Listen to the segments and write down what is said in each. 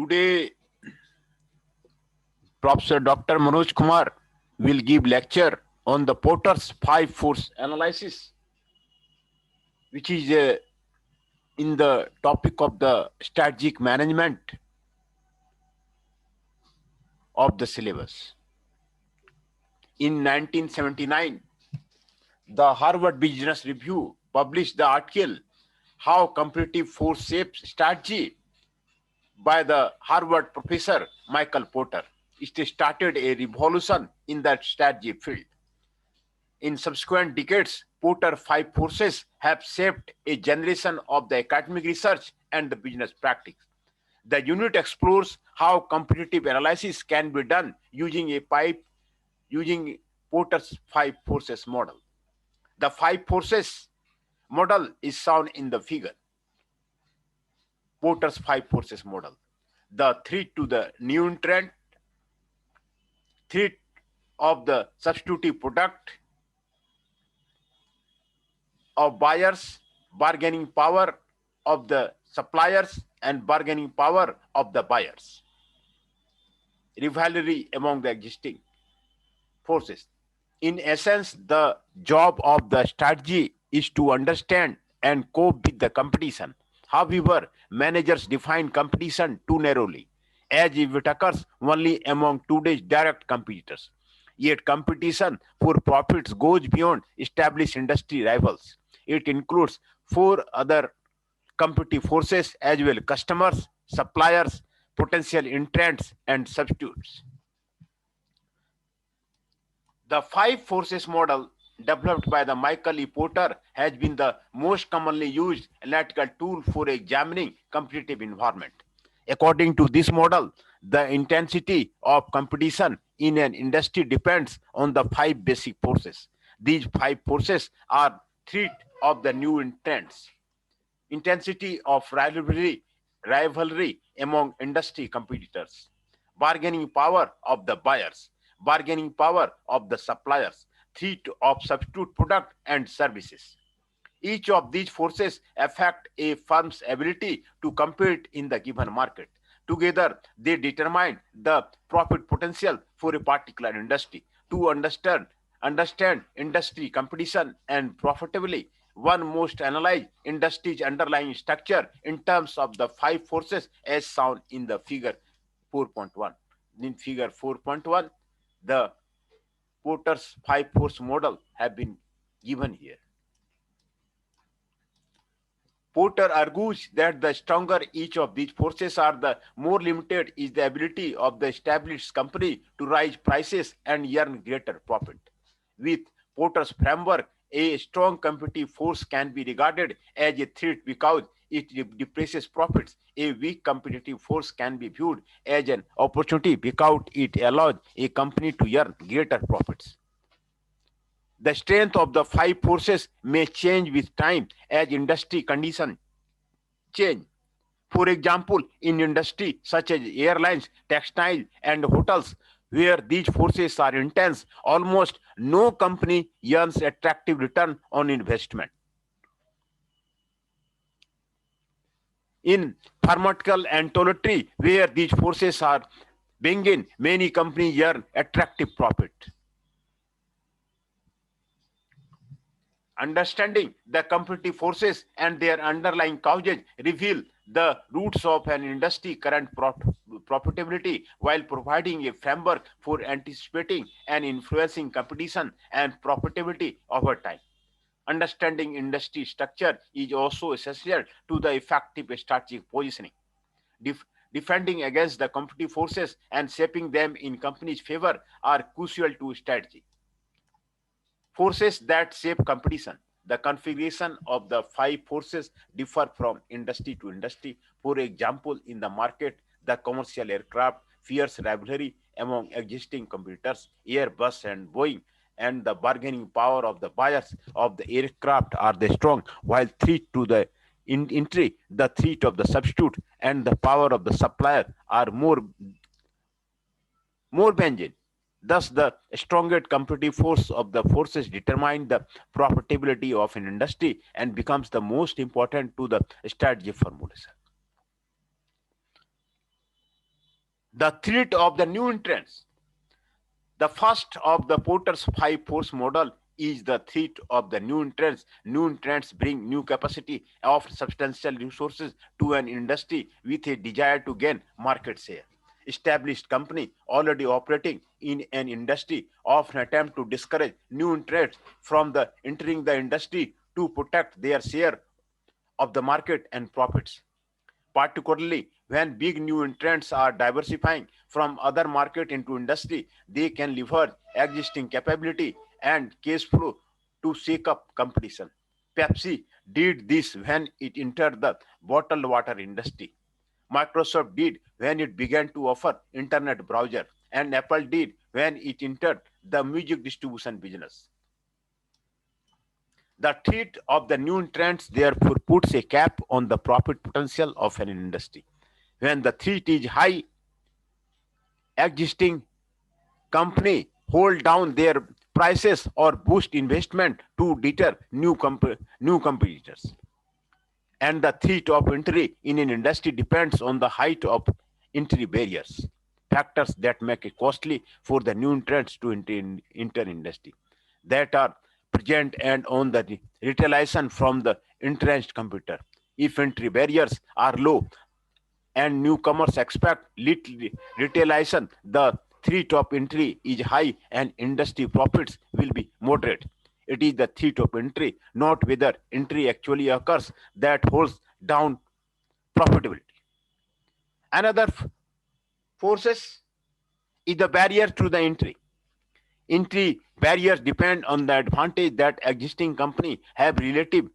Today, Professor Dr. Manoj Kumar will give lecture on the Porter's five force analysis, which is in the topic of the strategic management of the syllabus. In 1979, the Harvard Business Review published the article How Competitive Force Shapes Strategy by the Harvard professor Michael Porter. It started a revolution in that strategy field. In subsequent decades, Porter's five forces have shaped a generation of the academic research and the business practice. The unit explores how competitive analysis can be done using Porter's five forces model. The five forces model is shown in the figure. Porter's five forces model. The threat to the new entrant, threat of the substitutive product of buyers, bargaining power of the suppliers, and bargaining power of the buyers. Rivalry among the existing forces. In essence, the job of the strategy is to understand and cope with the competition. However, managers define competition too narrowly, as if it occurs only among today's direct competitors. Yet competition for profits goes beyond established industry rivals. It includes four other competitive forces as well: customers, suppliers, potential entrants, and substitutes. The five forces model developed by the Michael E. Porter has been the most commonly used analytical tool for examining competitive environment. According to this model, the intensity of competition in an industry depends on the five basic forces. These five forces are threat of the new entrants, intensity of rivalry among industry competitors, bargaining power of the buyers, bargaining power of the suppliers, threat of substitute product and services. Each of these forces affect a firm's ability to compete in the given market. Together, they determine the profit potential for a particular industry. To understand industry competition and profitably, one must analyze industry's underlying structure in terms of the five forces as shown in the figure 4.1. In figure 4.1, the Porter's five force model have been given here. Porter argues that the stronger each of these forces are, the more limited is the ability of the established company to raise prices and earn greater profit. With Porter's framework, a strong competitive force can be regarded as a threat because it depresses profits. A weak competitive force can be viewed as an opportunity because it allows a company to earn greater profits. The strength of the five forces may change with time as industry conditions change. For example, in industry such as airlines, textile, and hotels, where these forces are intense, almost no company earns attractive return on investment. In pharmaceutical and toiletry, where these forces are benign, many companies earn attractive profit. Understanding the competitive forces and their underlying causes reveal the roots of an industry current profitability while providing a framework for anticipating and influencing competition and profitability over time. Understanding industry structure is also essential to the effective strategic positioning. Defending against the competitive forces and shaping them in company's favor are crucial to strategy. Forces that shape competition. The configuration of the five forces differ from industry to industry. For example, in the market, the commercial aircraft fierce rivalry among existing competitors, Airbus and Boeing, and the bargaining power of the buyers of the aircraft are the strong, while threat to the entry, the threat of the substitute, and the power of the supplier are more benign. Thus, the strongest competitive force of the forces determine the profitability of an industry and becomes the most important to the strategy formulation. The threat of the new entrants. The first of the Porter's five force model is the threat of the new entrants. New entrants bring new capacity of substantial resources to an industry with a desire to gain market share. Established company already operating in an industry often attempt to discourage new entrants from the entering the industry to protect their share of the market and profits, particularly when big new entrants are diversifying from other market into industry. They can leverage existing capability and cash flow to shake up competition. Pepsi did this when it entered the bottled water industry. Microsoft did when it began to offer internet browser, and Apple did when it entered the music distribution business. The threat of the new entrants therefore puts a cap on the profit potential of an industry. When the threat is high, existing company hold down their prices or boost investment to deter new competitors. And the threat of entry in an industry depends on the height of entry barriers, factors that make it costly for the new entrants to enter industry that are present and on the retaliation from the entrenched competitor. If entry barriers are low and newcomers expect little retaliation, the threat of entry is high and industry profits will be moderate. It is the threat of entry, not whether entry actually occurs, that holds down profitability. Another forces is the barrier to the entry. Entry barriers depend on the advantage that existing company have relative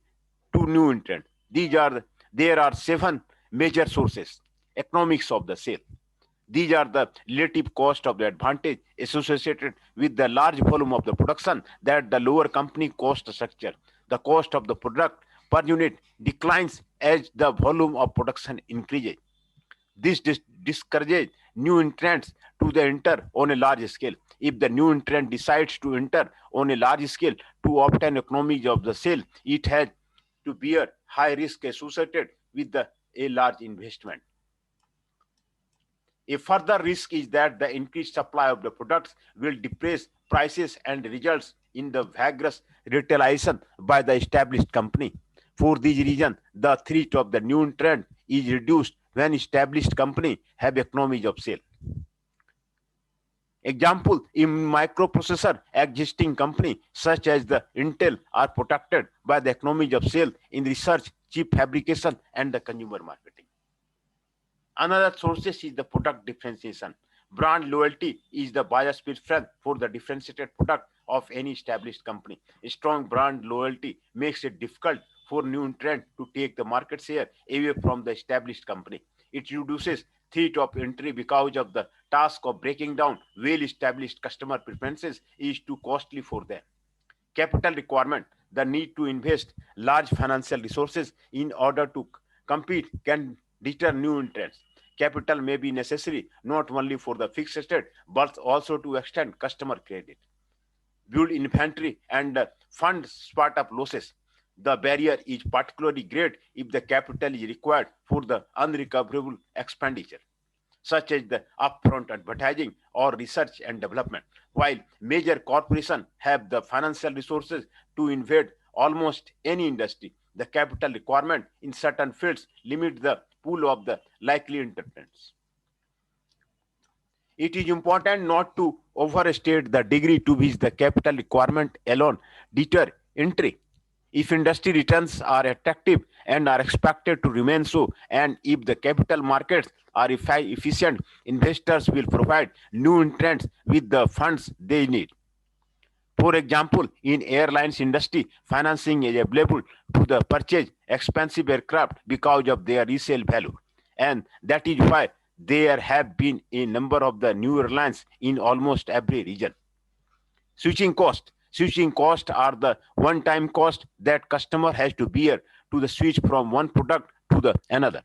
to new entrant. There are seven major sources. Economics of the sale. These are the relative cost of the advantage associated with the large volume of the production that the lower company cost structure. The cost of the product per unit declines as the volume of production increases. This discourages new entrants to the enter on a large scale. If the new entrant decides to enter on a large scale to obtain economies of the sale, it has to bear high risk associated with a large investment. A further risk is that the increased supply of the products will depress prices and results in the vigorous retaliation by the established company. For this reason, the threat of the new entrant is reduced when established company have economies of scale. Example, in microprocessor, existing company such as the Intel are protected by the economies of scale in research, chip fabrication, and the consumer marketing. Another source is the product differentiation. Brand loyalty is the buyer's preference for the differentiated product of any established company. A strong brand loyalty makes it difficult for new entrant to take the market share away from the established company. It reduces threat of entry because of the task of breaking down well-established customer preferences is too costly for them. Capital requirement, the need to invest large financial resources in order to compete can deter new entrants. Capital may be necessary not only for the fixed asset but also to extend customer credit, build inventory, and fund startup losses. The barrier is particularly great if the capital is required for the unrecoverable expenditure, such as the upfront advertising or research and development. While major corporations have the financial resources to invade almost any industry, the capital requirement in certain fields limit the pool of the likely entrants. It is important not to overstate the degree to which the capital requirement alone deter entry. If industry returns are attractive and are expected to remain so, and if the capital markets are efficient, investors will provide new entrants with the funds they need. For example, in airlines industry, financing is available to the purchase expensive aircraft because of their resale value. And that is why there have been a number of the new airlines in almost every region. Switching cost. Switching costs are the one-time cost that customer has to bear to the switch from one product to the another.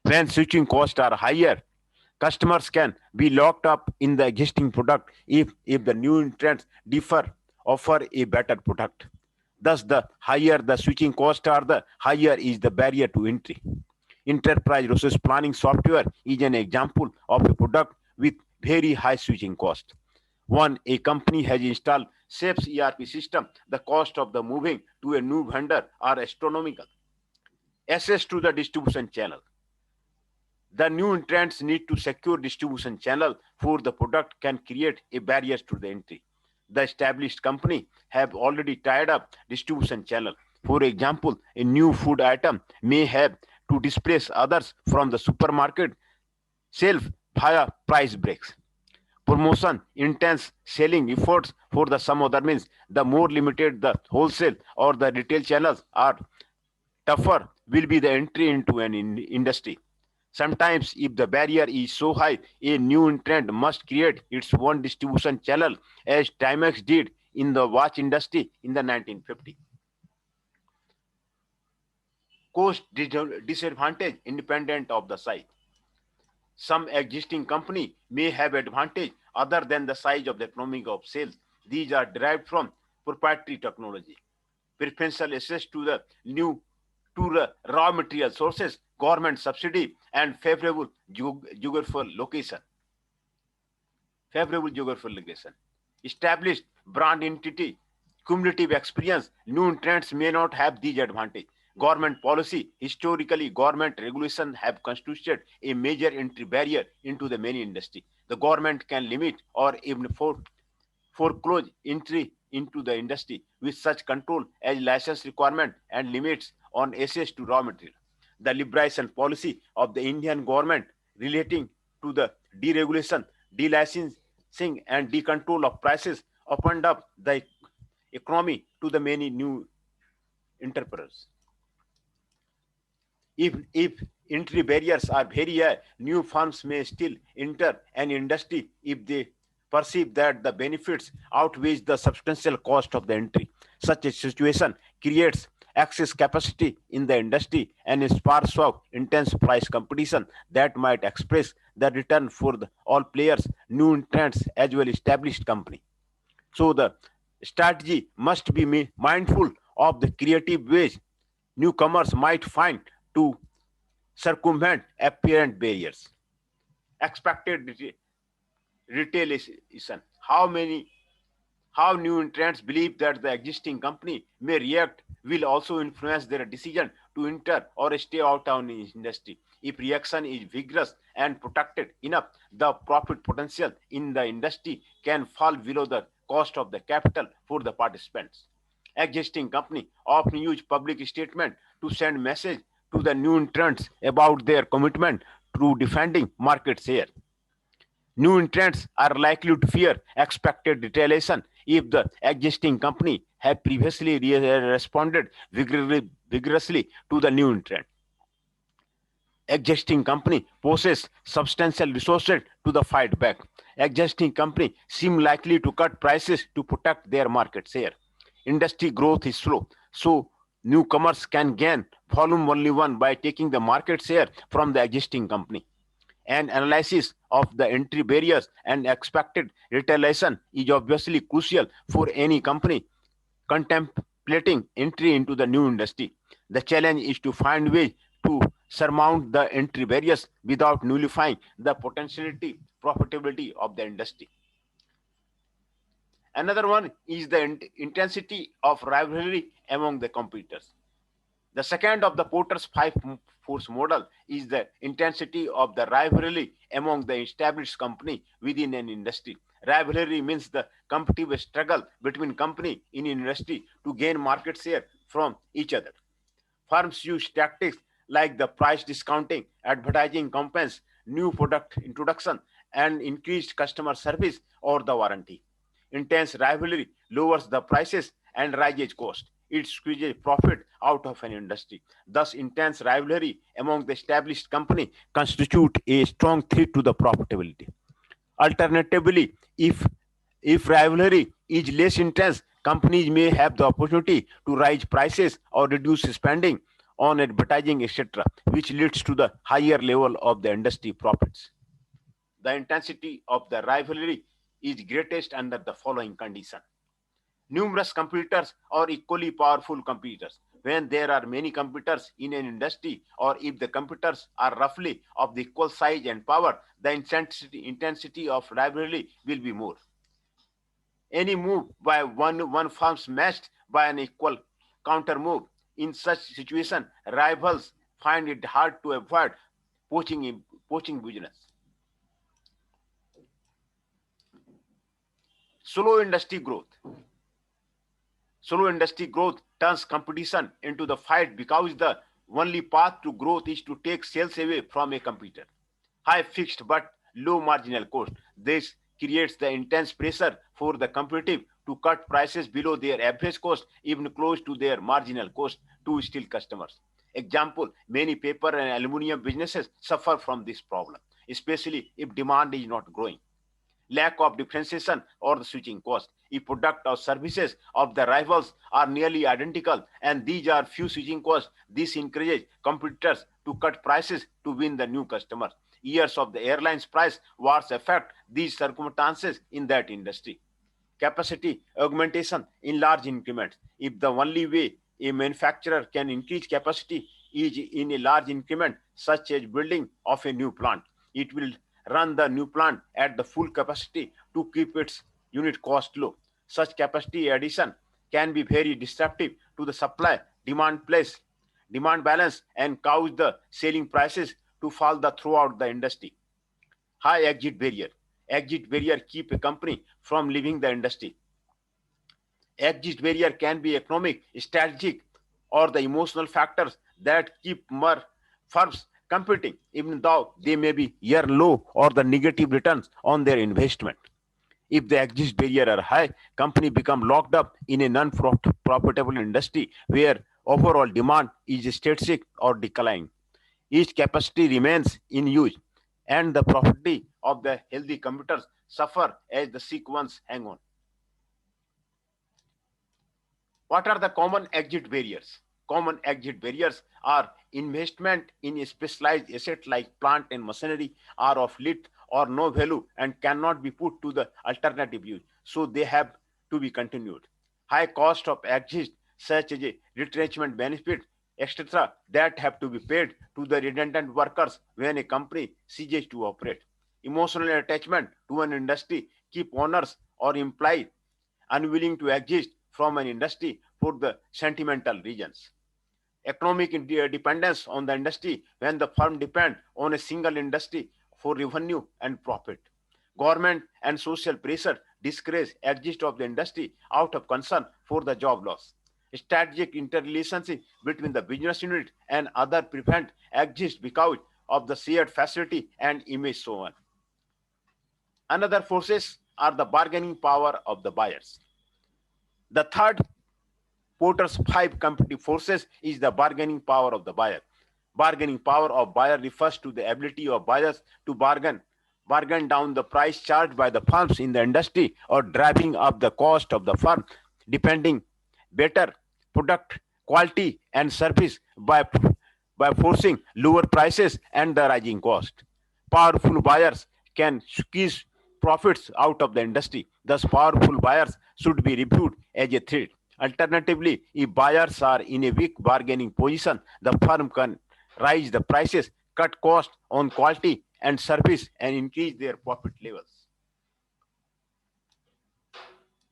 When switching costs are higher, customers can be locked up in the existing product if the new entrants offer a better product. Thus, the higher the switching costs are, the higher is the barrier to entry. Enterprise resource planning software is an example of a product with very high switching cost. When a company has installed SAP's ERP system, the cost of the moving to a new vendor are astronomical. Access to the distribution channel. The new entrants need to secure distribution channel for the product can create a barrier to the entry. The established company have already tied up distribution channel. For example, a new food item may have to displace others from the supermarket shelf via price breaks. Promotion, intense selling efforts for the some other means, the more limited the wholesale or the retail channels are, tougher will be the entry into an industry. Sometimes, if the barrier is so high, a new entrant must create its own distribution channel, as Timex did in the watch industry in the 1950s. Cost disadvantage independent of the size. Some existing company may have advantage other than the size of the economy of sales. These are derived from proprietary technology, preferential access to the new to the raw material sources, government subsidy, and geographical location. Favorable geographical location. Established brand entity, cumulative experience, new entrants may not have these advantages. Government policy, historically, government regulation have constituted a major entry barrier into the many industry. The government can limit or even foreclose entry into the industry with such control as license requirement and limits on access to raw material. The liberalization policy of the Indian government relating to the deregulation, delicensing, and decontrol of prices opened up the economy to the many new entrepreneurs. If entry barriers are very high, new firms may still enter an industry if they perceive that the benefits outweighs the substantial cost of the entry. Such a situation creates excess capacity in the industry and sparks of intense price competition that might express the return for all players, new entrants as well established company. So the strategy must be mindful of the creative ways newcomers might find to circumvent apparent barriers. Expected retaliation. How new entrants believe that the existing company may react will also influence their decision to enter or stay out of the industry. If reaction is vigorous and protected enough, the profit potential in the industry can fall below the cost of the capital for the participants. Existing company often use public statement to send message to the new entrants about their commitment to defending market share. New entrants are likely to fear expected retaliation if the existing company had previously responded vigorously to the new entrant. Existing company possess substantial resources to the fight back. Existing company seem likely to cut prices to protect their market share. Industry growth is slow, so newcomers can gain volume only one by taking the market share from the existing company. An analysis of the entry barriers and expected retaliation is obviously crucial for any company contemplating entry into the new industry. The challenge is to find ways to surmount the entry barriers without nullifying the potentiality profitability of the industry. Another one is the intensity of rivalry among the competitors. The second of the Porter's five force model is the intensity of the rivalry among the established company within an industry. Rivalry means the competitive struggle between company in industry to gain market share from each other. Firms use tactics like the price discounting, advertising campaigns, new product introduction, and increased customer service or the warranty. Intense rivalry lowers the prices and raises cost. It squeezes profit out of an industry. Thus, intense rivalry among the established company constitute a strong threat to the profitability. Alternatively, if rivalry is less intense, companies may have the opportunity to raise prices or reduce spending on advertising, etc., which leads to the higher level of the industry profits. The intensity of the rivalry is greatest under the following condition. Numerous competitors or equally powerful competitors. When there are many competitors in an industry, or if the competitors are roughly of the equal size and power, the intensity of rivalry will be more. Any move by one firm matched by an equal counter move. In such situation, rivals find it hard to avoid poaching business. Slow industry growth. Slow industry growth turns competition into the fight because the only path to growth is to take sales away from a competitor. High fixed but low marginal cost. This creates the intense pressure for the competitive to cut prices below their average cost, even close to their marginal cost, to steal customers. Example, many paper and aluminum businesses suffer from this problem, especially if demand is not growing. Lack of differentiation or the switching cost. If product or services of the rivals are nearly identical and these are few switching costs, this encourages competitors to cut prices to win the new customers. Years of the airlines price wars affect these circumstances in that industry. Capacity augmentation in large increments. If the only way a manufacturer can increase capacity is in a large increment, such as building of a new plant, it will run the new plant at the full capacity to keep its unit cost low. Such capacity addition can be very disruptive to the supply demand balance and cause the selling prices to fall throughout the industry. High exit barrier. Exit barrier keep a company from leaving the industry. Exit barrier can be economic, strategic, or the emotional factors that keep more firms competing, even though they may be year low or the negative returns on their investment. If the exit barrier are high, company become locked up in a non-profitable industry where overall demand is static or declining. Each capacity remains in use, and the profitability of the healthy competitors suffer as the sick ones hang on. What are the common exit barriers? Common exit barriers are investment in a specialized asset like plant and machinery are of little or no value and cannot be put to the alternative use, so they have to be continued. High cost of exit, such as a retrenchment benefit, etc., that have to be paid to the redundant workers when a company ceases to operate. Emotional attachment to an industry keep owners or employees unwilling to exist from an industry for the sentimental reasons. Economic dependence on the industry when the firm depend on a single industry for revenue and profit. Government and social pressure discourage exit of the industry out of concern for the job loss. Strategic interrelationship between the business unit and other prevent exist because of the shared facility and image so on. Another forces are the bargaining power of the buyers. The third Porter's five competitive forces is the bargaining power of the buyer. Bargaining power of buyer refers to the ability of buyers to bargain down the price charged by the firms in the industry or driving up the cost of the firm, depending better product quality and service by forcing lower prices and the rising cost. Powerful buyers can squeeze profits out of the industry. Thus, powerful buyers should be reviewed as a threat. Alternatively, if buyers are in a weak bargaining position, the firm can raise the prices, cut costs on quality and service, and increase their profit levels.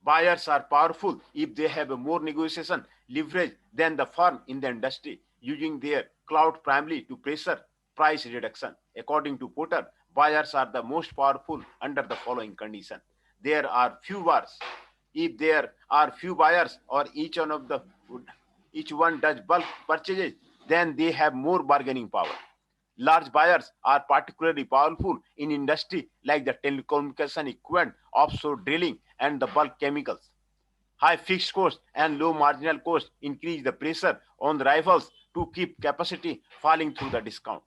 Buyers are powerful if they have a more negotiation leverage than the firm in the industry, using their clout primarily to pressure price reduction. According to Porter, buyers are the most powerful under the following condition. There are few buyers. If there are few buyers or each one does bulk purchases, then they have more bargaining power. Large buyers are particularly powerful in industry like the telecommunication equipment, offshore drilling, and the bulk chemicals. High fixed costs and low marginal costs increase the pressure on the rivals to keep capacity falling through the discount.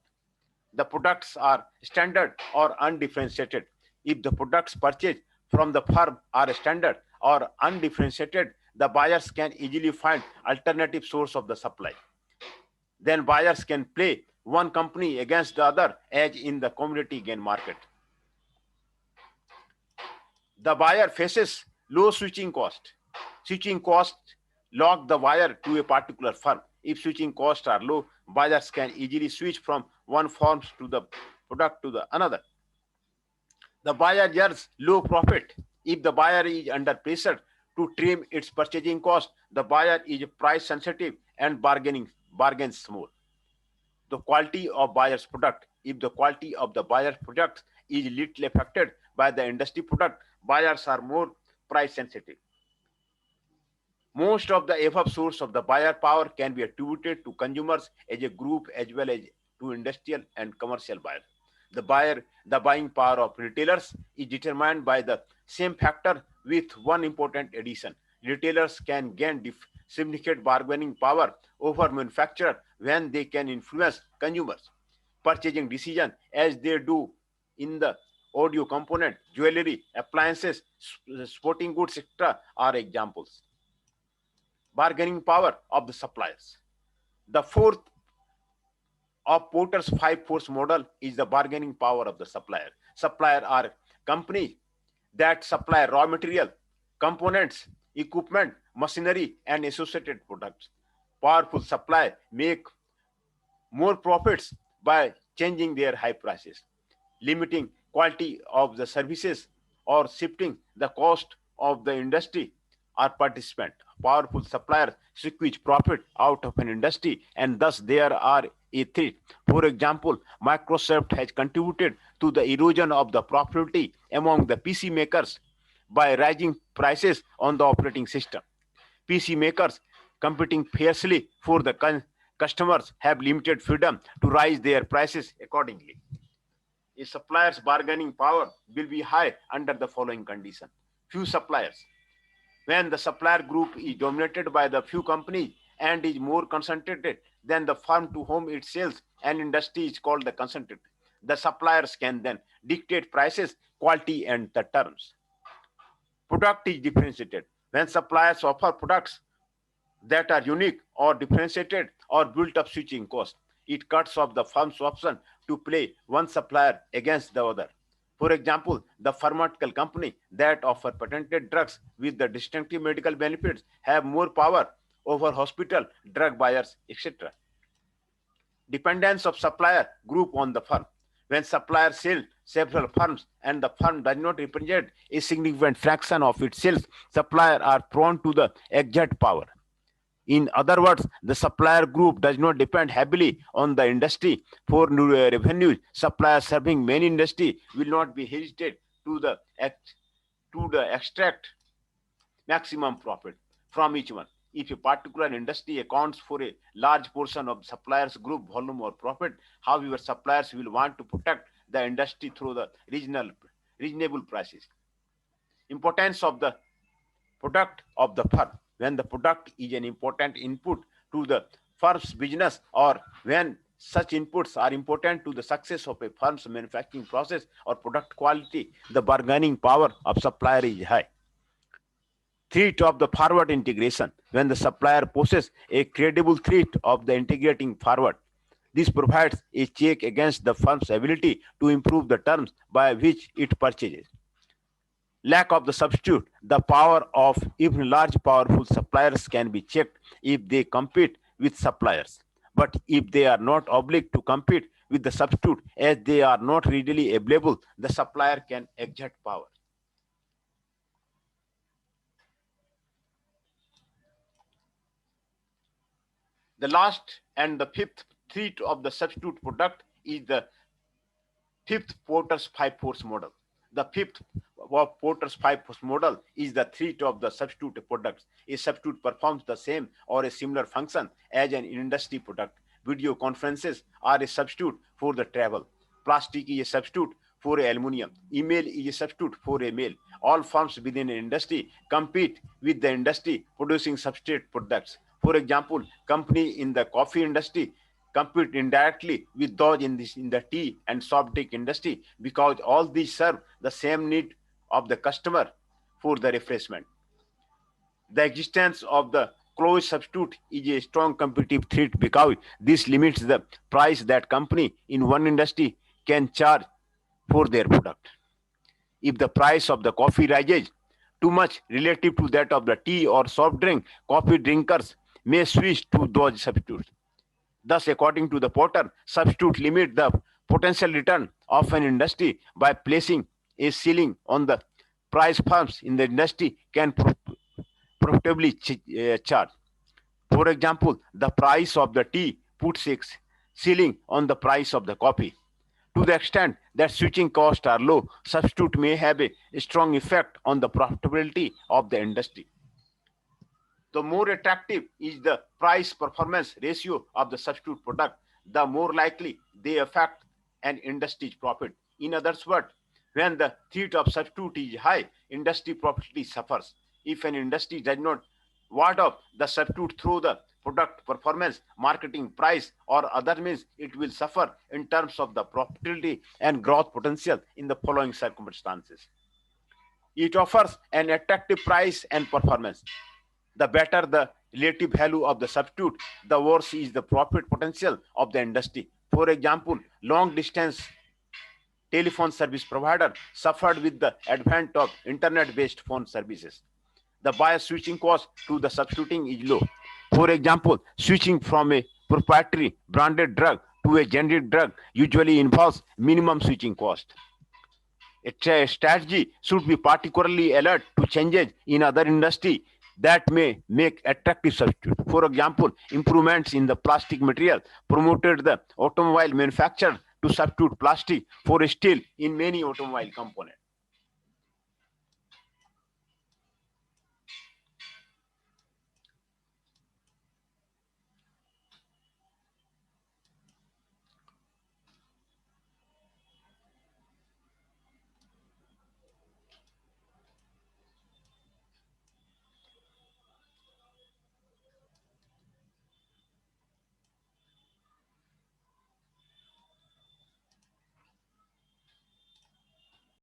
The products are standard or undifferentiated. If the products purchased from the firm are standard or undifferentiated, the buyers can easily find alternative source of the supply. Then buyers can play one company against the other as in the commodity gain market. The buyer faces low switching cost. Switching costs lock the buyer to a particular firm. If switching costs are low, buyers can easily switch from one form to the product to the another. The buyer earns low profit. If the buyer is under pressure to trim its purchasing cost, the buyer is price sensitive and bargains more. The quality of buyer's product. If the quality of the buyer's product is little affected by the industry product, buyers are more price sensitive. Most of the above source of the buyer power can be attributed to consumers as a group as well as to industrial and commercial buyers. The buying power of retailers is determined by the same factor with one important addition. Retailers can gain significant bargaining power over manufacturer when they can influence consumers' purchasing decision as they do in the audio component, jewelry, appliances, sporting goods, etc. are examples. Bargaining power of the suppliers. The fourth of Porter's five force model is the bargaining power of the supplier. Supplier are companies that supply raw material, components, equipment, machinery, and associated products. Powerful supply make more profits by changing their high prices, limiting quality of the services, or shifting the cost of the industry or participant. Powerful suppliers squeeze profit out of an industry, and thus there are a threat. For example, Microsoft has contributed to the erosion of the profitability among the PC makers by rising prices on the operating system. PC makers competing fiercely for the customers have limited freedom to rise their prices accordingly. A supplier's bargaining power will be high under the following condition. Few suppliers. When the supplier group is dominated by the few companies and is more concentrated than the firm to whom it sells, an industry is called the concentrated. The suppliers can then dictate prices, quality, and the terms. Product is differentiated. When suppliers offer products that are unique or differentiated or built up switching cost, it cuts off the firm's option to play one supplier against the other. For example, the pharmaceutical company that offer patented drugs with the distinctive medical benefits have more power over hospital, drug buyers, etc. Dependence of supplier group on the firm. When suppliers sell several firms and the firm does not represent a significant fraction of its sales, suppliers are prone to the exert power. In other words, the supplier group does not depend heavily on the industry for revenues. Suppliers serving many industries will not be hesitant to extract maximum profit from each one. If a particular industry accounts for a large portion of suppliers group volume or profit, however, suppliers will want to protect the industry through the reasonable prices. Importance of the product of the firm. When the product is an important input to the firm's business, or when such inputs are important to the success of a firm's manufacturing process or product quality, the bargaining power of supplier is high. Threat of the forward integration. When the supplier poses a credible threat of the integrating forward, this provides a check against the firm's ability to improve the terms by which it purchases. Lack of the substitute. The power of even large powerful suppliers can be checked if they compete with suppliers. But if they are not obliged to compete with the substitute as they are not readily available, the supplier can exert power. The last and the fifth threat of the substitute product is the fifth Porter's five force model. The fifth of Porter's five force model is the threat of the substitute products. A substitute performs the same or a similar function as an industry product. Video conferences are a substitute for the travel. Plastic is a substitute for aluminum. Email is a substitute for a mail. All firms within an industry compete with the industry producing substitute products. For example, company in the coffee industry compete indirectly with those in the tea and soft drink industry because all these serve the same need of the customer for the refreshment. The existence of the closed substitute is a strong competitive threat because this limits the price that company in one industry can charge for their product. If the price of the coffee rises too much relative to that of the tea or soft drink, coffee drinkers may switch to those substitutes. Thus, according to the Porter, substitute limit the potential return of an industry by placing a ceiling on the price firms in the industry can profitably charge. For example, the price of the tea puts a ceiling on the price of the coffee. To the extent that switching costs are low, substitute may have a strong effect on the profitability of the industry. The more attractive is the price performance ratio of the substitute product, the more likely they affect an industry's profit. In other words, when the threat of substitute is high, industry profitability suffers. If an industry does not ward off the substitute through the product performance, marketing, price, or other means, it will suffer in terms of the profitability and growth potential in the following circumstances. It offers an attractive price and performance. The better the relative value of the substitute, the worse is the profit potential of the industry. For example, long distance telephone service provider suffered with the advent of internet-based phone services. The bias switching cost to the substituting is low. For example, switching from a proprietary branded drug to a generic drug usually involves minimum switching cost. A strategy should be particularly alert to changes in other industry that may make attractive substitute. For example, improvements in the plastic material promoted the automobile manufacturer to substitute plastic for steel in many automobile components.